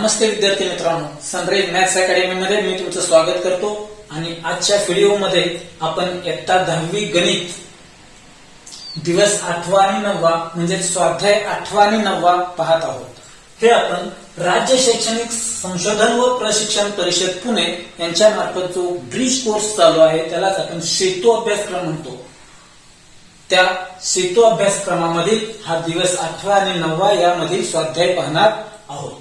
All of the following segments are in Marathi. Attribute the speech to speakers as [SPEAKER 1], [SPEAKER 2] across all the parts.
[SPEAKER 1] नमस्ते विद्यार्थी मित्रांनो, सनराइज मॅथ्स अकॅडमी मध्ये मी तुमचं स्वागत करतो आणि आजच्या व्हिडिओमध्ये आपण इयत्ता 10वी गणित दिवस 8 आणि 9 म्हणजे स्वाध्याय 8 आणि 9 पाहत आहोत. हे आपण राज्य शैक्षणिक संशोधन व प्रशिक्षण परिषद पुणे यांच्या मार्फत जो ब्रिज कोर्स चालू आहे त्यालाच आपण सेतू अभ्यासक्रम म्हणतो. त्या सेतू अभ्यासक्रमामधील हा दिवस 8 आणि 9 यामधील स्वाध्याय पाहणार आहोत.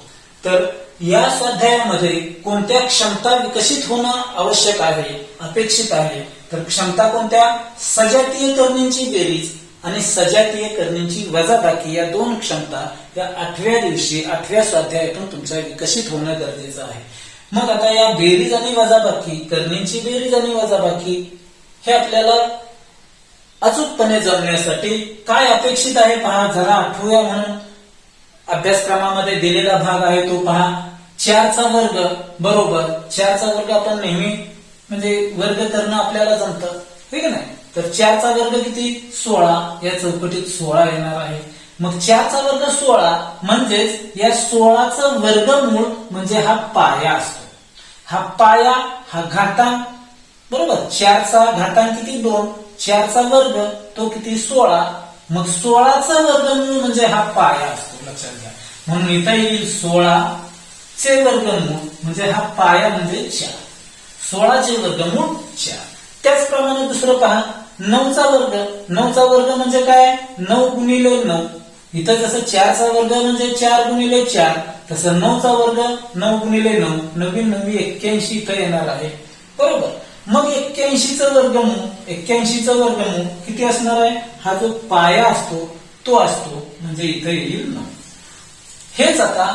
[SPEAKER 1] तर या स्वाध्यायामध्ये कोणत्या क्षमता विकसित होणं आवश्यक आहे, अपेक्षित आहे, तर क्षमता कोणत्या? सजातीय करणींची बेरीज आणि सजातीय करणींची वजाबाकी या दोन क्षमता या 8व्या दिवशी 8व्या स्वाध्यायातून तुमच्या विकसित होणं गरजेचं आहे. मग आता या बेरीज आणि वजाबाकी, करणींची बेरीज आणि वजाबाकी हे आपल्याला अचूकपणे जमण्यासाठी काय अपेक्षित आहे पहा, जरा आठवूया. म्हणून अभ्यासक्रमामध्ये दिलेला भाग आहे तो पहा. 4चा वर्ग बरोबर 4चा वर्ग आपण नेहमी म्हणजे वर्ग करणं आपल्याला जमतं, हे की नाही. तर 4चा वर्ग किती? 16. या चौकटीत 16 येणार आहे. मग 4चा वर्ग 16 म्हणजेच या 16चं वर्गमूळ म्हणजे हा पाया असतो. हा पाया हा घातांक बरोबर. 4चा घातांक किती? 2. 4चा वर्ग तो किती? 16. मग 16चं वर्गमूळ म्हणजे हा पाया असतो, लक्षात घ्या. म्हणून इथं येईल 16 चे वर्गमूळ म्हणजे हा पाया म्हणजे 4. 16 चे वर्गमूळ 4. त्याचप्रमाणे दुसरं पहा, 9चा वर्ग. 9चा वर्ग म्हणजे काय? 9 गुणिले 9. इथं जसं 4चा वर्ग म्हणजे 4 गुणिले 4 तसं 9चा वर्ग 9 गुणिले 9. 9 9 81 इथं येणार आहे बरोबर. मग 81चं वर्गमूळ किती असणार आहे? हा जो पाया असतो तो असतो म्हणजे इथं येईल 9. हेच आता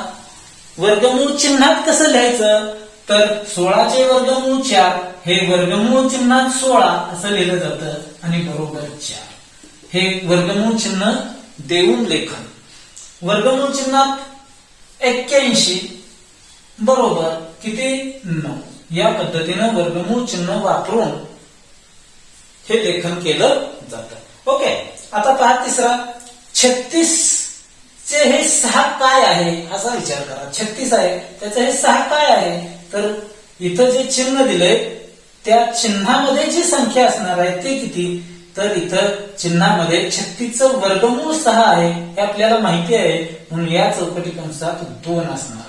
[SPEAKER 1] वर्गमूळ चिन्हात कसं लिहायचं? तर 16चे वर्गमूळ 4 हे वर्गमूळ चिन्हात 16 असं लिहिलं जातं आणि बरोबर 4 हे वर्गमूळ चिन्ह देऊन लेखन. वर्गमूळ चिन्हात 81 बरोबर किती? 9. या पद्धतीनं वर्गमूळ चिन्ह वापरून हे लेखन केलं जातं. ओके. आता पहा तिसरा, 36 चे हे 6 काय आहे असा विचार करा. 36 आहे त्याचं हे 6 काय आहे? तर इथं जे चिन्ह दिलंय त्या चिन्हामध्ये जी संख्या असणार आहे ते किती? तर इथं चिन्हामध्ये 36चं वर्गमूळ 6 आहे हे आपल्याला माहिती आहे. म्हणून या चौकटी कंसात 2 असणार आहे.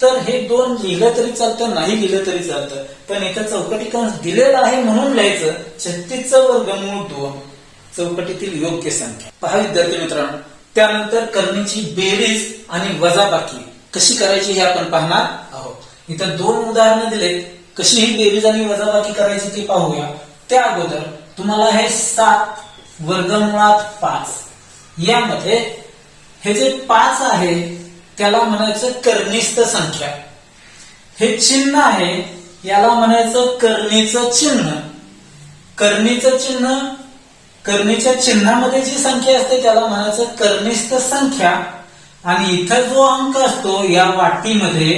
[SPEAKER 1] तर हे 2 लिहिलं तरी चालतं, नाही लिहिलं तरी चालतं, पण इथं चौकटी कंस दिलेला आहे म्हणून लिहायचं 36चं वर्गमूळ 2 चौकटीतील योग्य संख्या. पहा विद्यार्थी मित्रांनो, त्यानंतर करणीची बेरीज आणि वजाबाकी कशी करायची हे आपण पाहणार आहोत. इथं 2 उदाहरणं दिलेत. कशी ही बेरीज आणि वजाबाकी करायची ते पाहूया. त्या अगोदर तुम्हाला हे 7 वर्गमुळात 5 यामध्ये हे जे 5 आहे त्याला म्हणायचं कर्निस्थ संख्या. हे चिन्ह आहे याला म्हणायचं करणीचं चिन्ह. करणीचं चिन्ह, करणीच्या चिन्हामध्ये जी संख्या असते त्याला म्हणायचं कर्निस्थ संख्या. आणि इथं जो अंक असतो या वाटीमध्ये,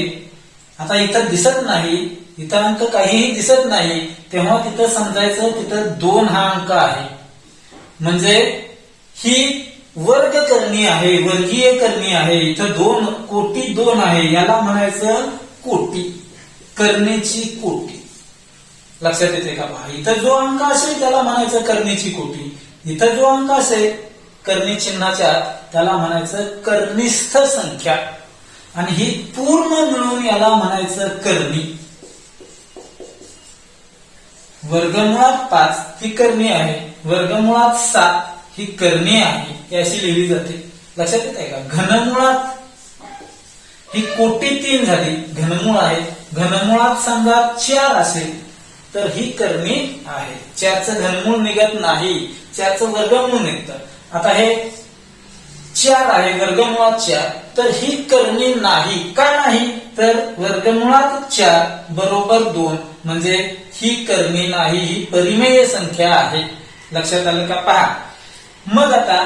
[SPEAKER 1] आता इथं दिसत नाही, इथं अंक काहीही दिसत नाही, तेव्हा तिथं समजायचं तिथं 2 हा अंक आहे म्हणजे ही वर्ग करणी आहे, वर्गीय करणी आहे. इथं 2 कोटी 2 आहे याला म्हणायचं कोटी, करणीची कोटी. लक्षात येते का? पहा, इथं जो अंक असेल त्याला म्हणायचं करणीची कोटी. इथं जो अंक असेल करणी चिन्हाच्या त्याला म्हणायचं कर्निस्थ संख्या. आणि ही पूर्ण मिळून याला म्हणायचं करणी. वर्गमुळात 5 ही करणी आहे, वर्गमुळात 7 ही करणी आहे, ही अशी लिहिली जाते. लक्षात येत आहे का? घनमुळात ही कोटी 3 झाली, घनमूळ आहे. घनमुळात समजा 4 असेल तर ही करणी आहे. 4चं घनमूळ निघत नाही, 4चं वर्गमूळ निघतं. आता हे 4 आहे, वर्गमुळात 4, तर ही करणी नाही. का नाही? तर वर्गमुळात 4 बरोबर 2 म्हणजे ही करणी नाही, ही परिमेय संख्या आहे. लक्षात आलं का? पहा, मग आता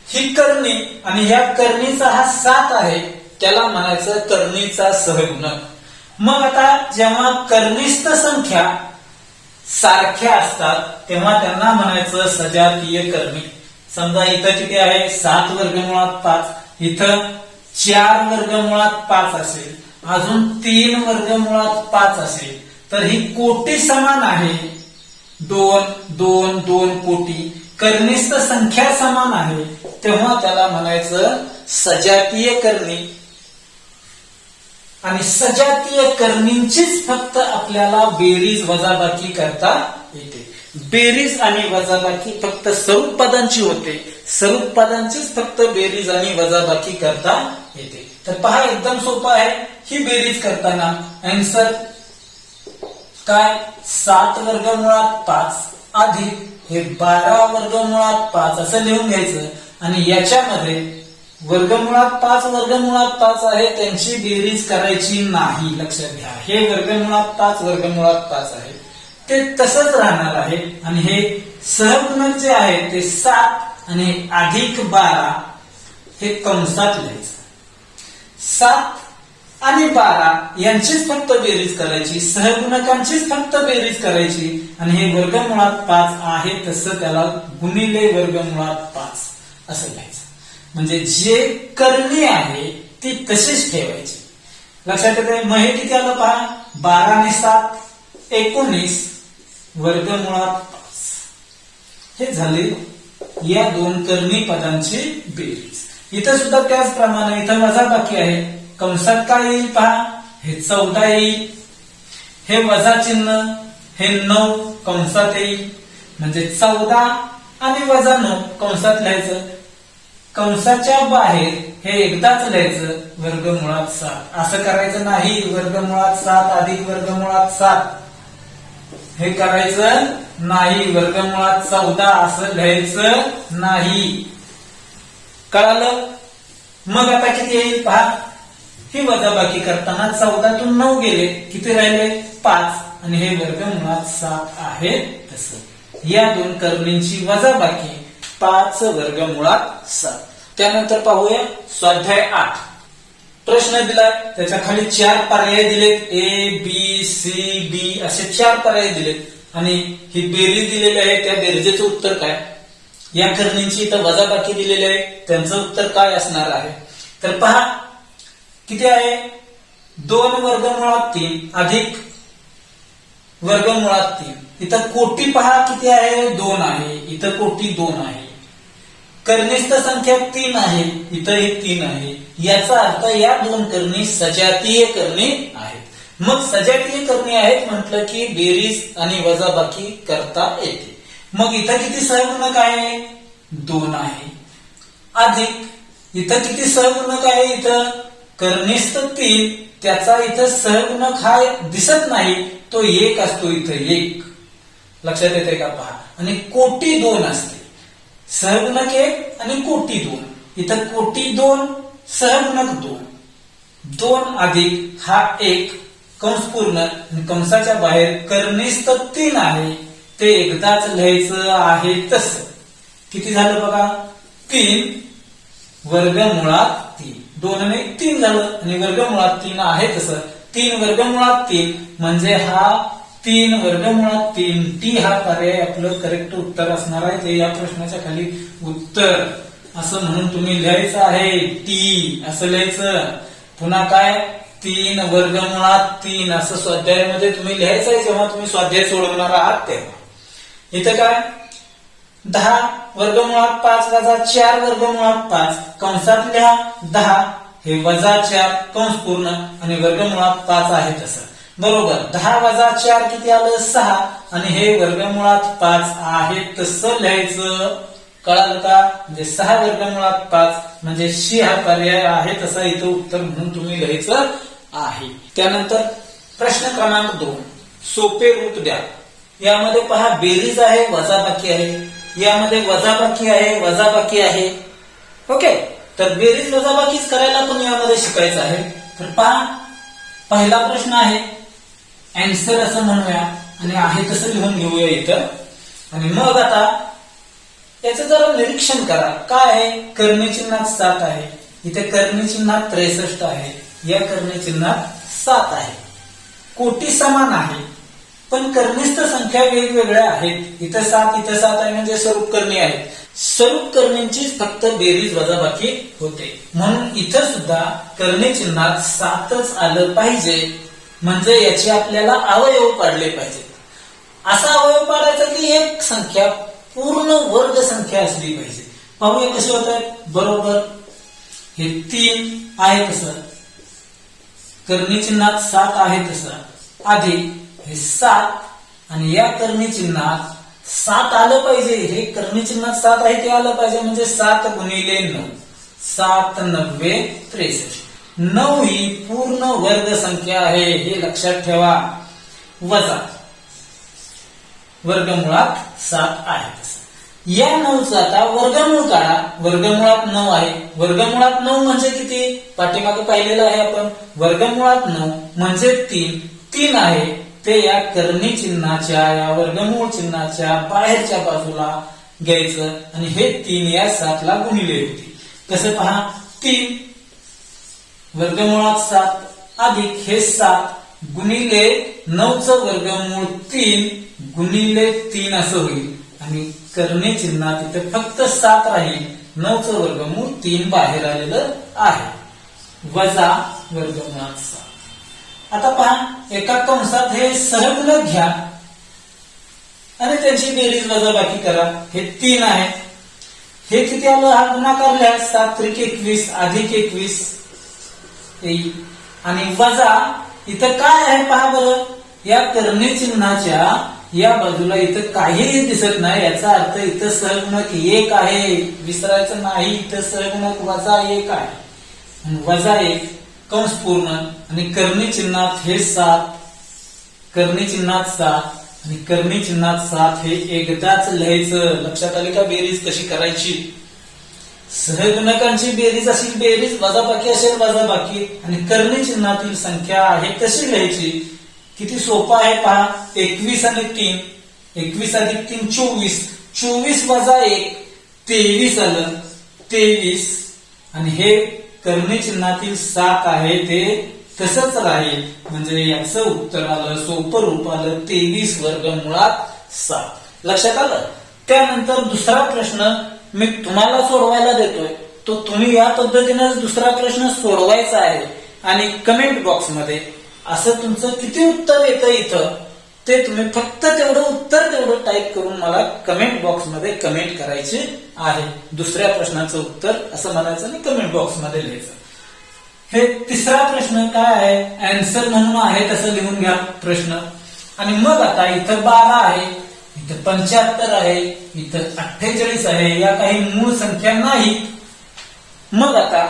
[SPEAKER 1] ही करणी आणि ह्या करणीचा हा 7 आहे त्याला म्हणायचं करणीचा सहगुणक. मग आता जेव्हा कर्निस्थ संख्या सारख्या असतात तेव्हा त्यांना म्हणायचं सजातीय करणी. समजा इथं किती आहे? 7 वर्गमुळात 5, इथं 4 वर्गमुळात 5 असेल, अजून 3 वर्गमुळात 5 असेल, तर ही कोटी समान आहे. 2 2 2 कोटी कर्णिस्थ संख्या समान आहे, तेव्हा त्याला म्हणायचं सजातीय कर्णी. आणि सजातीय कर्णींचीच फक्त आपल्याला बेरीज वजाबाकी करता येते. बेरीज आणि वजाबाकी फक्त स्वरूप पदांची होते, स्वरूप पदांचीच फक्त बेरीज आणि वजाबाकी करता येते. तर पहा एकदम सोपं आहे. ही बेरीज करताना आन्सर काय 7 वर्गमुळात 5 अधिक हे 12 वर्गमुळात 5 असं लिहून घ्यायचं. आणि याच्यामध्ये वर्गमुळात 5 वर्गमुळात 5 आहे, त्यांची बेरीज करायची नाही. लक्षात घ्या, हे वर्गमुळात 5 वर्गमुळात 5 आहे ते तसंच राहणार आहे. आणि हे सहगुणक जे आहे ते 7 आणि अधिक 12 हे कंसात लिहायचं. 7 आणि 12 यांचीच फक्त बेरीज करायची, सहगुणकांचीच फक्त बेरीज करायची. आणि हे वर्गमुळात 5 आहे तसं त्याला गुणिले वर्गमुळात 5 असं लिहायचं. म्हणजे जे करणी आहे ती तशीच ठेवायची. लक्षात येते. मग हे किती आलं पहा, 12 आणि 7 19 वर्गमुळात 5. हे झाले या दोन करणी पदांची बेरीज. इथं सुद्धा त्याचप्रमाणे इथं वजाबाकी आहे. कंसात काय येईल पहा, हे 14 येईल, हे वजा चिन्ह हे 9 कंसात येईल. म्हणजे 14 आणि वजा 9 कंसात लिहायचं. कंसाच्या बाहेर हे एकदाच लिहायचं वर्गमुळात 7. असं करायचं नाही वर्गमुळात 7 अधिक वर्गमुळात 7 हे करायचं नाही. वर्गमुळात 14 असं लिहायचं नाही. कळालं. मग आता किती येईल पहा, ही वजाबाकी करताना 14 तून 9 गेले, किती राहिले 5. आणि हे वर्गमुळात 7 आहे तसं. या दोन कर्णींची वजाबाकी 5 वर्गमुळात 7. त्यानंतर पाहूया स्वाध्याय 8. प्रश्न दिलाय, त्याच्या खाली 4 पर्याय दिलेत. ए बी सी डी असे 4 पर्याय दिलेत. आणि ही बेरीज दिलेली आहे, त्या बेरजेचं उत्तर काय. या कर्णींची इथं वजाबाकी दिलेली आहे, त्यांचं उत्तर काय असणार आहे. तर पहा किती आहे, 2 वर्गमुळात 3 अधिक वर्गमुळात 3. इथं कोटी पहा किती आहे, 2 आहे. इथं कोटी 2 आहे. कर्णिस्थ संख्या 3 आहे, इथं हे 3 आहे. याचा अर्थ या दोन कर्णी सजातीय कर्णी आहेत. मग सजातीय कर्णी आहेत म्हटलं की बेरीज आणि वजाबाकी करता येते. मग इथं किती सहगुणक आहे, 2 आहे. अधिक इथं किती सहगुणक आहे, इथं कर्णिस्थ 3, त्याचा इथं सहगुणक हा दिसत नाही, तो 1 असतो. इथं 1 लक्षात येते का पहा. आणि कोटी 2 असते. सहगुणक 1 आणि कोटी 2. इथं कोटी 2 सहगुणक 2. 2 अधिक हा 1 कंस पूर्ण आणि कंसाच्या बाहेर कर्णिस्थ 3 आहे, ते एकदाच लिहायचं आहे तसं. किती झालं बघा, 3 वर्गमुळात 3. 2 आणि 3 झालं आणि वर्गमुळात 3 आहे तसं. 3 वर्गमुळात 3 म्हणजे हा 3 वर्गमुळात 3. टी हा पर्याय आपलं करेक्ट उत्तर असणार आहे. ते या प्रश्नाच्या खाली उत्तर असं म्हणून तुम्ही लिहायचं आहे. टी असं लिहायचं. पुन्हा काय, 3 वर्गमुळात 3 असं स्वाध्यायामध्ये तुम्ही लिहायचं आहे जेव्हा तुम्ही स्वाध्याय सोडवणार आहात तेव्हा. इथं काय, 10 वर्गमुळात 5 वजा 4 वर्गमुळात 5 कंसात लिहा 10, हे वजा 4 कंस पूर्ण आणि वर्गमुळात 5 आहे तसं. बरोबर. 10 वजा 4 किती आलं, 6 आणि हे वर्गमुळात 5 आहे तसं लिहायचं. कळालं का. म्हणजे 6 वर्गमुळात 5 म्हणजे शी हा पर्याय आहे तसा इथं उत्तर म्हणून तुम्ही लिहायचं आहे. त्यानंतर प्रश्न क्रमांक 2, सोपे रूप द्या. यामध्ये पहा बेरीज आहे, वजाबाकी आहे. यामध्ये वजाबाकी आहे, वजाबाकी आहे. ओके. तर बेरीज वजाबाकीच करायला पण यामध्ये शिकायचं आहे. तर पहा पहिला प्रश्न आहे, आन्सर असं म्हणूया आणि आहे तसं लिहून घेऊया इथं. आणि मग आता याचं जरा निरीक्षण करा. काय आहे, कर्णी चिन्हात 7 आहे, इथे कर्णी चिन्हात 63 आहे, या कर्णी चिन्हात 7 आहे. कोटी समान आहे पण कर्णिस्थ संख्या वेगवेगळ्या आहेत. इथं 7 इथं 7 आहे म्हणजे स्वरूप कर्णी आहेत. स्वरूप करणींची फक्त बेरीज वजाबाकी होते. म्हणून इथं सुद्धा करणी चिन्हात 7च आलं पाहिजे, म्हणजे याचे आपल्याला अवयव पाडले पाहिजेत. असा अवयव पाडायचा की एक संख्या पूर्ण वर्ग संख्या असली पाहिजे. पाहूया कसे होत आहेत. बरोबर हे 3 आहे तसं, करणी चिन्हात 7 आहे तसं, अधिक हे 7 आणि या करणी चिन्हात 7 आलं पाहिजे. हे करणी चिन्हात 7 आहे ते आलं पाहिजे, म्हणजे 7 गुणिले 9, 7 9 63. 9 ही पूर्ण वर्ग संख्या आहे हे लक्षात ठेवा. वजा वर्गमुळात 7 आहे तसं. या 9चा आता वर्गमूळ काढा. वर्गमुळात 9 आहे. वर्गमुळात 9 म्हणजे किती पाठीमागे पाहिलेलं आहे आपण. वर्गमुळात 9 म्हणजे 3. 3 आहे ते या करणी चिन्हाच्या या वर्गमूळ चिन्हाच्या बाहेरच्या बाजूला घ्यायचं आणि हे 3 या 7 ला गुणिले होते. कसं पहा. 3 वर्गमुळात 7 अधिक हे 7 गुणिले 9चं वर्गमूळ 3 गुणिले 3 असं होईल आणि करणी चिन्हात इथे फक्त 7 राहील. 9चं वर्गमूळ 3 बाहेर आलेलं आहे. वजा वर्गमुळात 7. आता पहा एका कंसात हे सहगुणक घ्या आणि त्यांची बेरीज वजाबाकी करा. हे 3 आहे. हे किती आलं हा गुणाकार लिहा. 7 त्रिक 21 अधिक 21 येईल आणि वजा इथं काय आहे पहा बरं. या करणी चिन्हाच्या या बाजूला इथं काहीही दिसत नाही. याचा अर्थ इथं सहगुणक 1 आहे. विसरायचं नाही. इथं सहगुणक वजा 1 आहे. वजा 1 कंस पूर्ण आणि करणी चिन्हात हे 7, करणी चिन्हात 7 आणि करणी चिन्हात 7 हे एकदाच लिहायचं. लक्षात आले का बेरीज कशी करायची. सहगुणकांची बेरीज असेल बेरीज, वजाबाकी असेल वजाबाकी आणि करणी चिन्हातील संख्या आहे कशी लिहायची. किती सोपं आहे पहा. 21 आणि 3, 21 अधिक 3 24, 24 वजा 1 23 आलं. 23 आणि हे करणी चिन्हातील 7 आहे ते तसंच राहील, म्हणजे याचं उत्तर आलं सोपं रूप आलं 23 वर्गमुळात 7. लक्षात आलं. त्यानंतर दुसरा प्रश्न मी तुम्हाला सोडवायला देतोय, तो तुम्ही या पद्धतीने दुसरा प्रश्न सोडवायचा आहे आणि कमेंट बॉक्स मध्ये असं तुमचं किती उत्तर येतं इथं ते तुम्ही फक्त तेवढं उत्तर तेवढं टाईप करून मला कमेंट बॉक्स मध्ये कमेंट करायचे आहे. दुसऱ्या प्रश्नाचं उत्तर असं म्हणायचं आणि कमेंट बॉक्स मध्ये लिहायचं. हे तिसरा प्रश्न काय आहे. आन्सर म्हणून आहे तसं लिहून घ्या प्रश्न. आणि मग आता इथं 12 आहे, इथं 75 आहे, इथं 48 आहे. या काही मूळ संख्या नाही. मग आता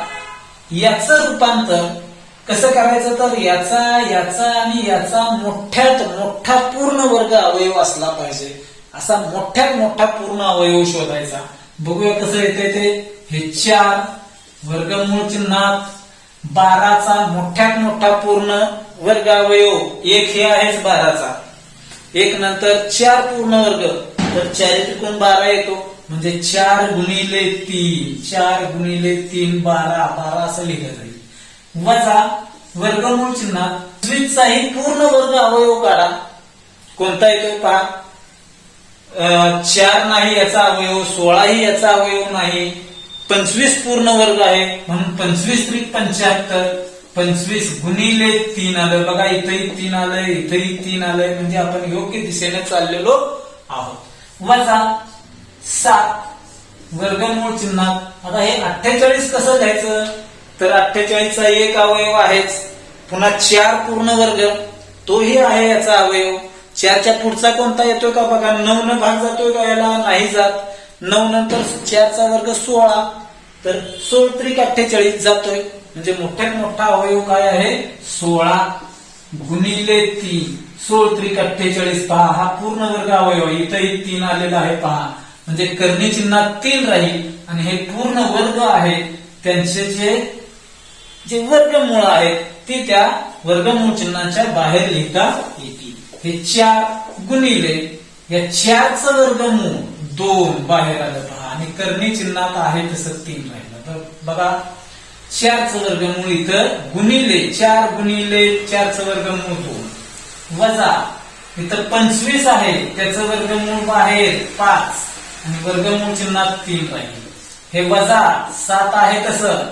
[SPEAKER 1] याचं रूपांतर कसं करायचं तर याचा याचा आणि याचा मोठ्यात मोठा पूर्ण वर्ग अवयव असला पाहिजे. असा मोठ्यात मोठा पूर्ण अवयव शोधायचा. बघूया कसं येते ते. हे 4 वर्गमूळ चिन्हात 12चा मोठ्यात मोठा पूर्ण वर्ग अवयव 1 हे आहेच 12चा. 1 नंतर 4 पूर्ण वर्ग तर 4 त्रिकोण 12 येतो, म्हणजे 4 गुणिले 3, 4 गुणिले 3 12, 12 असं लिहिलं जाईल. वजा वर्गमूळ चिन्हात 25चाही पूर्ण वर्ग अवयव काढा. कोणता येतोय पहा. 4 नाही याचा अवयव, 16 ही याचा अवयव नाही, 25 पूर्ण वर्ग आहे म्हणून 25 त्रिक 75, 25 गुणिले 3 आलं. बघा इथंही 3 आलंय, इथंही 3 आलंय, म्हणजे आपण योग्य दिशेने चाललेलो आहोत. वजा 7 वर्गमूळ चिन्हात. आता हे 48 कसं लिहायचं तर 48चा एक अवयव आहेच. पुन्हा 4 पूर्ण वर्ग तोही आहे याचा अवयव. 4च्या पुढचा कोणता येतोय का बघा. 9 न भाग जातोय का याला नाही जात. 9 नंतर 4चा वर्ग 16 तर 16 त्रिक 48 जातोय, म्हणजे मोठ्यात मोठा अवयव काय आहे 16 गुणिले 3, 16 त्रिक 48. पहा हा पूर्ण वर्ग अवयव. इथंही 3 आलेला आहे पहा, म्हणजे करणी चिन्हात 3 राहील आणि हे पूर्ण वर्ग आहे त्यांचे जे वर्गमूळ आहेत ती त्या वर्गमूळ चिन्हाच्या बाहेर लिहिता येतील. हे 4 गुणिले या 4चं वर्गमूळ 2 बाहेर आलं पहा आणि करणी चिन्हात आहे तसं 3 राहिलं. तर बघा 4चं वर्गमूळ इथं गुणिले 4 गुणिले 4चं वर्गमूळ 2 वजा इथं 25 आहे त्याचं वर्गमूळ बाहेर 5 आणि वर्गमूळ चिन्हात 3 राहील. हे वजा 7 आहे तसं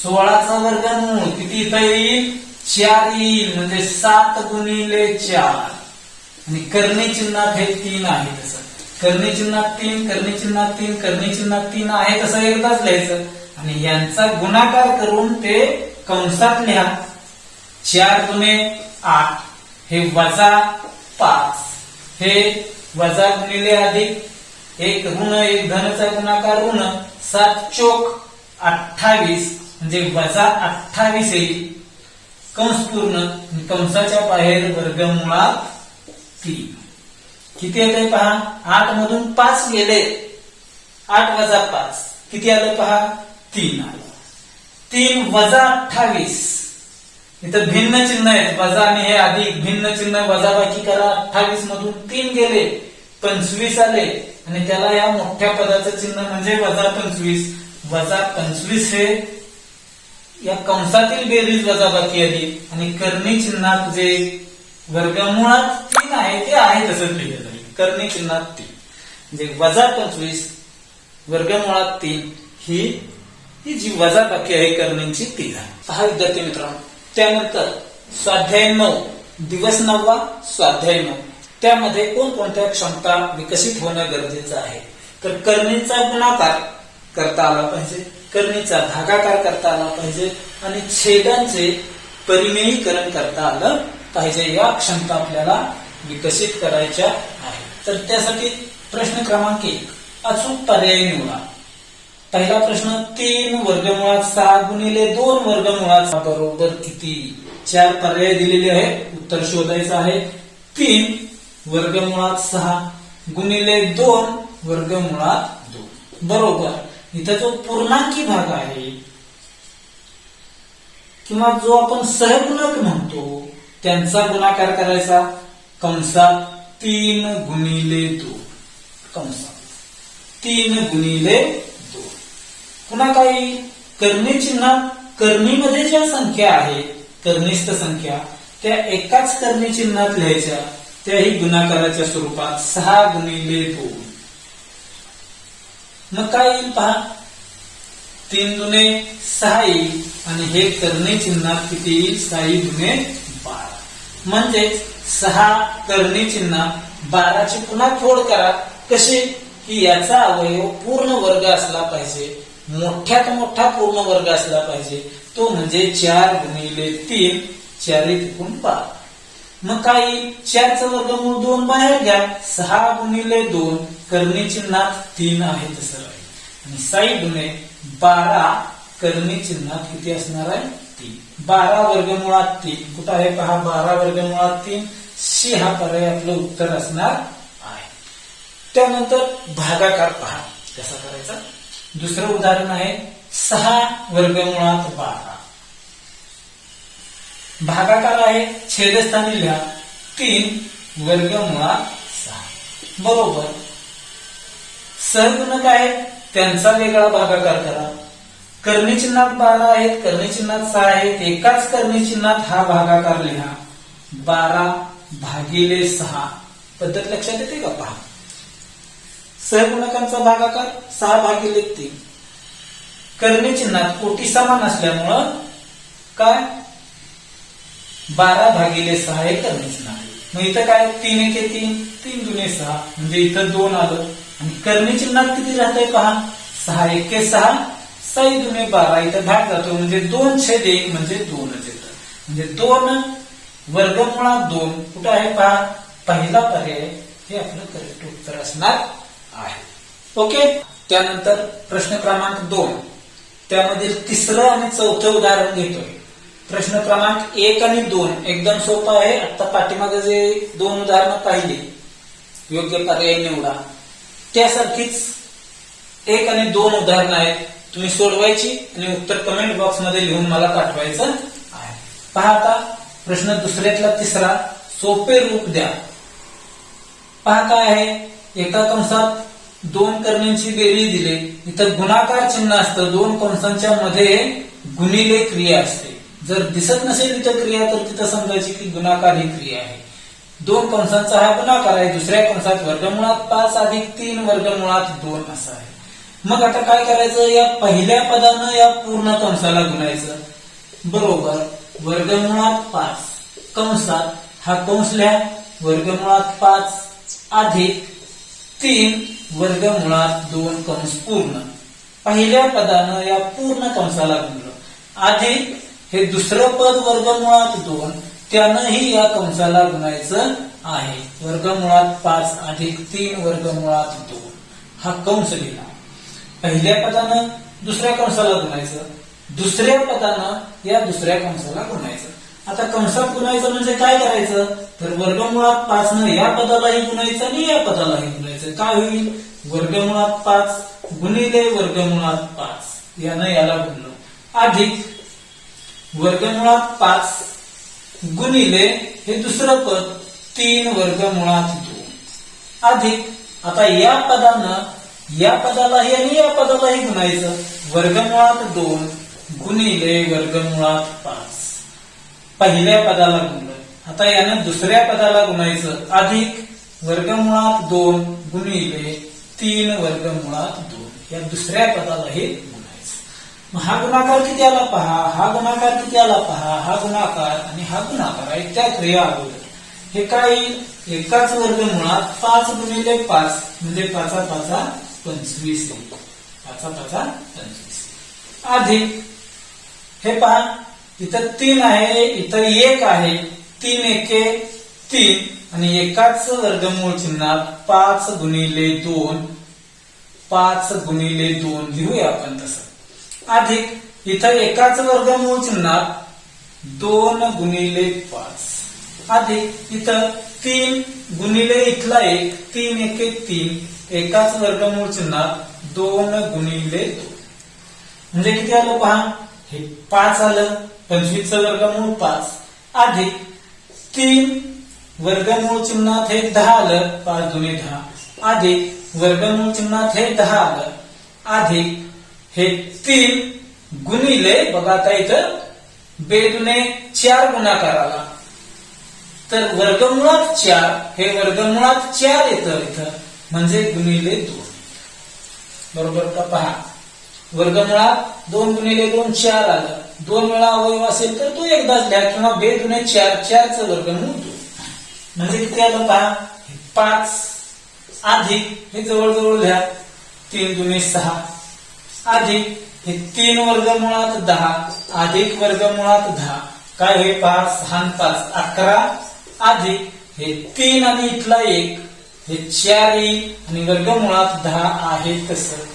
[SPEAKER 1] 16चा वर्गमूळ किती इथं येईल 4 येईल म्हणजे 7 गुणिले 4 आणि करणी चिन्हात हे 3 आहे तसं करणी चिन्हात 3 करणी चिन्हात 3 करणी चिन्हात 3 आहे तसं एकदाच लिहायचं आणि यांचा गुणाकार करून ते कंसात लिहा. 4 गुणे 8 हे वजा 5 हे वजा गुणिले अधिक 1 ऋण 1 धनचा गुणाकार ऋण 7 चोक 28 म्हणजे वजा 28 येईल कंस पूर्ण कंसाच्या बाहेर वर्गमुळात 3 किती येते पहा 8 मधून 5 गेले 8 वजा 5 किती आलं पहा 3 आलं 3 वजा 28 इथं भिन्न चिन्ह आहेत वजा आणि हे अधिक भिन्न चिन्ह वजाबाकी करा 28 मधून 3 गेले 25 आले आणि त्याला या मोठ्या पदाचं चिन्ह म्हणजे वजा 25 वजा 25 हे या कंसातील बेरीज वजाबाकी आली आणि करणी चिन्हात जे वर्गमुळात 3 आहे ते आहे तसंच लिहिलं जाईल करणी चिन्हात 3 म्हणजे वजा 25 वर्गमुळात 3 ही जी वजाबाकी आहे करणीची ती आहे. पहा विद्यार्थी मित्रांनो त्यानंतर स्वाध्याय 9 दिवस 9 स्वाध्याय 9 त्यामध्ये कोणकोणत्या क्षमता विकसित होणं गरजेचं आहे तर करणीचा गुणाकार करता आला पाहिजे करणीचा भागाकार करता आला पाहिजे आणि छेदांचे परिमेयीकरण करता आलं पाहिजे या क्षमता आपल्याला विकसित करायच्या आहेत. तर त्यासाठी प्रश्न क्रमांक 1 अचूक पर्याय निवडा. पहिला प्रश्न 3 वर्गमुळात 6 गुणिले 2 वर्गमुळात 6 बरोबर किती 4 पर्याय दिलेले आहेत उत्तर शोधायचं आहे. 3 वर्गमुळात 6 गुणिले 2 वर्गमुळात 2 बरोबर इथं जो पूर्णांकी भाग आहे किंवा जो आपण सहगुणक म्हणतो त्यांचा गुणाकार करायचा कंसात 3 गुणिले 2 कंसात 3 गुणिले 2 पुन्हा काही करणी चिन्हात करणीमध्ये ज्या संख्या आहेत कर्निष्ठ संख्या त्या एकाच करणी चिन्हात लिहायच्या त्याही गुणाकाराच्या स्वरूपात 6 गुणिले 2 मग काय येईल पहा 3 दुने 6 येईल आणि हे करणी चिन्हात किती येईल 6 दुने 12 म्हणजे 6 करणी चिन्हात 12 ची पुन्हा फोड करा कशी की याचा अवयव पूर्ण वर्ग असला पाहिजे मोठ्यात मोठा पूर्ण वर्ग असला पाहिजे तो म्हणजे 4 गुणिले 3 4 एकूण 12 मग काय 4 चा वर्गमूळ 2 बाहेर घ्या 6 गुणिले 2 करणी चिन्हात 3 आहे तसं राहील आणि 6 गुणे 12 करणी चिन्हात किती असणार आहे 3 12 वर्गमुळात 3 कुठं आहे पहा 12 वर्गमुळात 3 सी हा पर्याय आपलं उत्तर असणार आहे. त्यानंतर भागाकार पहा कसा करायचा. दुसरं उदाहरण आहे 6 वर्गमुळात 12 भागाकार आहे छेदस्थानी लिहा 3 वर्गमुळात 6 बरोबर सहगुणक आहेत त्यांचा वेगळा भागाकार करा. करणी चिन्हात 12 आहेत करणी चिन्हात 6 आहेत एकाच करणी चिन्हात हा भागाकार लिहा 12 भागिले 6 पद्धत लक्षात येते का पहा सहगुणकांचा भागाकार 6 भागिले 3 करणी चिन्हात कोटी समान असल्यामुळं काय 12 भागिले 6 हे करणी चिन्ह आहे. मग इथं काय 3 एके 3 3 दुने 6 म्हणजे इथं 2 आलं आणि करणी चिन्हात किती राहतंय पहा 6 एके 6 6 दुने 12 इथं भाग जातो म्हणजे 2/1 म्हणजे 2च येतं म्हणजे 2 वर्गमुळात 2 कुठं आहे पहा पहिला पर्याय हे आपलं करेक्ट उत्तर असणार आहे. ओके. त्यानंतर प्रश्न क्रमांक 2 त्यामधील तिसरं आणि चौथं उदाहरण घेतोय. प्रश्न क्रमांक 1 आणि 2 एकदम सोपा आहे. आता पाठीमागे जे 2 उदाहरणं पाहिली योग्य पर्याय निवडा त्यासारखीच 1 आणि 2 उदाहरणं आहेत तुम्ही सोडवायची आणि उत्तर कमेंट बॉक्स मध्ये लिहून मला पाठवायचं आहे. पहा आता प्रश्न दुसऱ्यातला तिसरा सोपे रूप द्या. पहा काय आहे एका कंसात 2 करणींची बेरीज दिली इथं गुणाकार चिन्ह असतं 2 कंसांच्या मध्ये गुणिले क्रिया असते जर दिसत नसेल इथं क्रिया तर तिथं समजायची की गुणाकार ही क्रिया आहे. दोन कंसांचा हा गुणाकार आहे. दुसऱ्या कंसात वर्गमुळात 5 अधिक 3 वर्गमुळात 2 असा आहे. मग आता काय करायचं, या पहिल्या पदानं या पूर्ण कंसाला गुणायचं. बरोबर, वर्गमुळात 5 कंसात हा कंस लिहा, वर्गमुळात 5 अधिक 3 वर्गमुळात 2 कंस पूर्ण. पहिल्या पदानं या पूर्ण कंसाला गुणलं. अधिक हे दुसरं पद वर्गमुळात 2 त्यानंही या कंसाला गुणायचं आहे. वर्गमुळात 5 अधिक 3 वर्गमुळात 2 हा कंस लिहिला. पहिल्या पदानं दुसऱ्या कंसाला गुणायचं, दुसऱ्या पदानं या दुसऱ्या कंसाला गुणायचं. आता कंसात गुणायचं म्हणजे काय करायचं, तर वर्गमुळात 5 न या पदालाही गुणायचं आणि या पदालाही गुणायचं. काय होईल, वर्गमुळात 5 गुणिले वर्गमुळात 5 यानं याला गुणलं अधिक वर्गमुळात 5 गुणिले हे दुसरं पद 3 वर्गमुळात 2 अधिक आता या पदानं या पदालाही आणि या पदालाही गुणायचं. वर्गमुळात 2 गुणिले वर्गमुळात 5 पहिल्या पदाला गुणलं. आता यानं दुसऱ्या पदाला गुणायचं अधिक वर्गमुळात 2 गुणिले 3 वर्गमुळात 2 या दुसऱ्या पदालाही गुणायचं. मग हा गुणाकार किती आला पहा, हा गुणाकार किती आला पहा, हा गुणाकार आणि हा गुणाकार आहे त्या क्रिया अगोदर. हे काय येईल, एकाच वर्गमुळात 5 गुणिले 5 म्हणजे 5 5 25 येईल. 5 5 25 अधिक हे पहा इथं 3 आहे, इथं 1 आहे. 3 एके 3 आणि एकाच वर्गमूळ चिन्हात 5 गुणिले 2 5 गुणिले 2 लिहूया आपण तसं. अधिक इथं एकाच वर्गमूळ चिन्हात 2 गुणिले 5 अधिक इथं 3 गुणिले इथला 1 3 एके 3 एकाच वर्गमूळ चिन्हात 2 गुणिले 2 म्हणजे किती आलं पहा, हे 5 आलं. 25 चं वर्गमूळ 5 अधिक 3 वर्गमूळ चिन्हात हे 10 आलं. 5 दुने 10 अधिक वर्गमूळ चिन्हात हे 10 आलं अधिक हे 3 गुणिले बघा आता इथं बेदुने 4 गुणाकार आला तर वर्गमुळात 4 हे वर्गमुळात 4 येतं इथं म्हणजे गुणिले 2. बरोबर का पहा, वर्गमुळात 2 गुणिले 2 4 आलं. 2 वेळा अवयव असेल तर तो एकदाच लिहा किंवा बेदुने 4 4 चं वर्गमूळ 2 म्हणजे किती आलं पहा, 5 अधिक हे जवळजवळ लिहा 3 दुने 6 अधिक हे 3 वर्गमुळात 10 अधिक वर्गमुळात 10 काय होईल पहा, 6 आणि 5 11 अधिक हे 3 आणि इथला 1 हे 4 येईल आणि वर्गमुळात 10 आहे तसं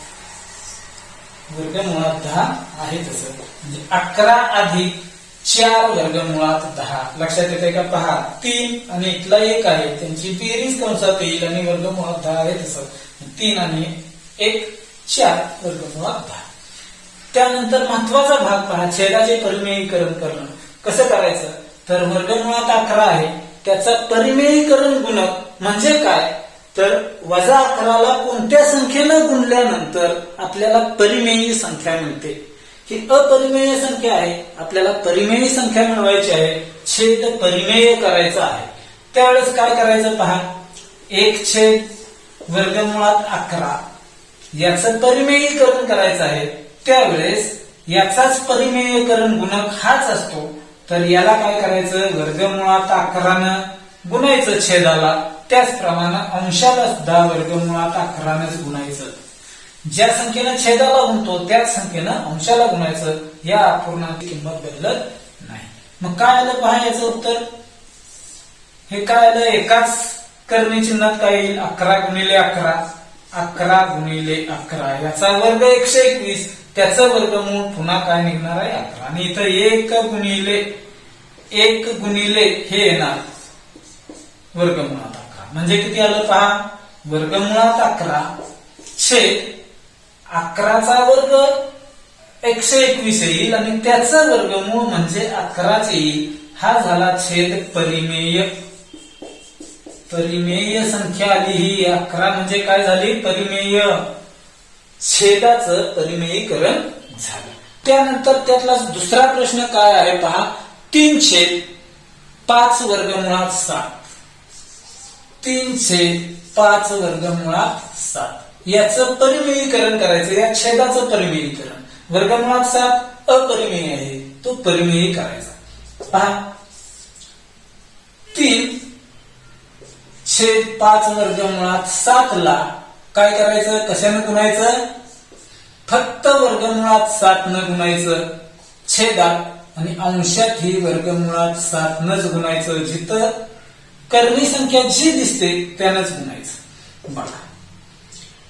[SPEAKER 1] वर्गमुळात 10 आहे तसं म्हणजे 11 अधिक 4 वर्गमुळात 10. लक्षात येते का पहा, 3 आणि इथला 1 आहे त्यांची बेरीज कंसात येईल आणि वर्गमुळात 10 आहे तसं 3 आणि 1 4 वर्गमुळात 10. त्यानंतर महत्वाचा भाग पहा, छेदाचे परिमेयीकरण करणं. कसं करायचं, तर वर्गमुळात 11 आहे त्याचं परिमेयीकरण गुणक म्हणजे काय, तर वजा 11ला कोणत्या संख्येनं गुणल्यानंतर आपल्याला परिमेयी संख्या मिळते. ही अपरिमेय संख्या आहे, आपल्याला परिमेयी संख्या मिळवायची आहे, छेद परिमेय करायचा आहे. त्यावेळेस काय करायचं पहा, 1 छेद वर्गमुळात 11 याचं परिमेयीकरण करायचं आहे. त्यावेळेस याचाच परिमेयीकरण गुणक हाच असतो तर याला काय करायचं, वर्गमुळात 11नं गुणायचं छेदाला. त्याचप्रमाणे अंशाला सुद्धा वर्गमुळात 11नंच गुणायचं. ज्या संख्येनं छेदाला गुणतो त्याच संख्येनं अंशाला गुणायचं. या अपूर्णांची किंमत बदलत नाही. मग काय आलं पहा याचं उत्तर, हे काय आलं, एकाच करणी चिन्हात काय येईल, 11 गुणिले 11 11 गुणिले 11 याचा वर्ग 121 त्याचं वर्गमूळ पुन्हा काय निघणार आहे 11 आणि इथं 1 गुणिले हे येणार वर्गमुळात 11 म्हणजे किती आलं पहा, वर्गमुळात 11 छेद 11चा वर्ग 121 येईल आणि त्याचं वर्गमूळ म्हणजे 11च येईल. हा झाला छेद परिमेय. परिमेय संख्या आली ही 11 म्हणजे काय झाली, परिमेय. छेदाचं परिमेयीकरण झालं. त्यानंतर त्यातला दुसरा प्रश्न काय आहे पहा, 3/5 वर्गमुळात 7 3/5 वर्गमुळात 7 याचं परिमेयीकरण करायचं, या छेदाचं परिमेयीकरण. वर्गमुळात 7 अपरिमेय आहे, तो परिमेयी करायचा. पहा 3/5 वर्गमुळात 7 ला काय करायचं, कशाने गुणायचं, फक्त वर्गमुळात 7 न गुणायचं छेदात, आणि अंशात ही वर्गमुळात 7 नच गुणायचं. जिथं कर्णी संख्या जी दिसते त्यानंच गुणायचं. बघा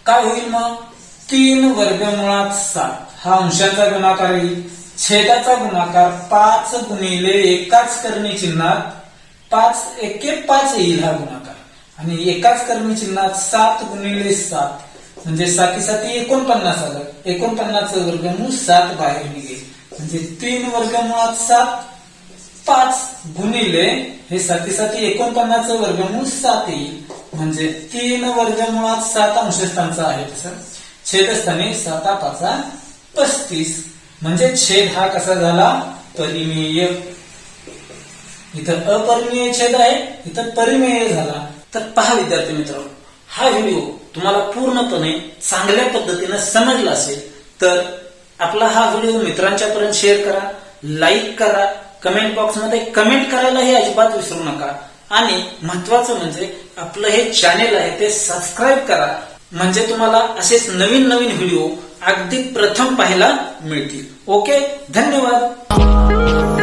[SPEAKER 1] काय होईल मग, 3 वर्गमुळात 7 हा अंशाचा गुणाकार येईल, छेदाचा गुणाकार 5 गुणिले एकाच कर्णी चिन्हात 5 एके 5 येईल हा गुणाकार, आणि एकाच कर्णी चिन्हात 7 गुणिले 7 म्हणजे 7 49 आलं. 49 वर्गमूळ 7 बाहेर निघेल, म्हणजे 3 वर्गमुळात 7 5 गुणिले हे 7 49 वर्गमूळ 7 येईल, म्हणजे 3 वर्गमुळात 7 अंशस्थानचा आहे तसं, छेदस्थानी 7 5 35, म्हणजे छेद हा कसा झाला, परिमेय. इथं अपरिमेय छेद आहे, इथं परिमेय झाला. तर पहा विद्यार्थी मित्रांनो, हा व्हिडिओ तुम्हाला पूर्णपणे चांगल्या पद्धतीने समजला असेल तर आपला हा व्हिडिओ मित्रांच्या पर्यंत शेअर करा, लाईक करा, कमेंट बॉक्स मध्ये कमेंट करायलाही अजिबात विसरू नका, आणि महत्वाचं म्हणजे आपलं हे चॅनेल आहे ते सबस्क्राईब करा, म्हणजे तुम्हाला असेच नवीन नवीन व्हिडिओ अगदी प्रथम पाहायला मिळतील. ओके, धन्यवाद.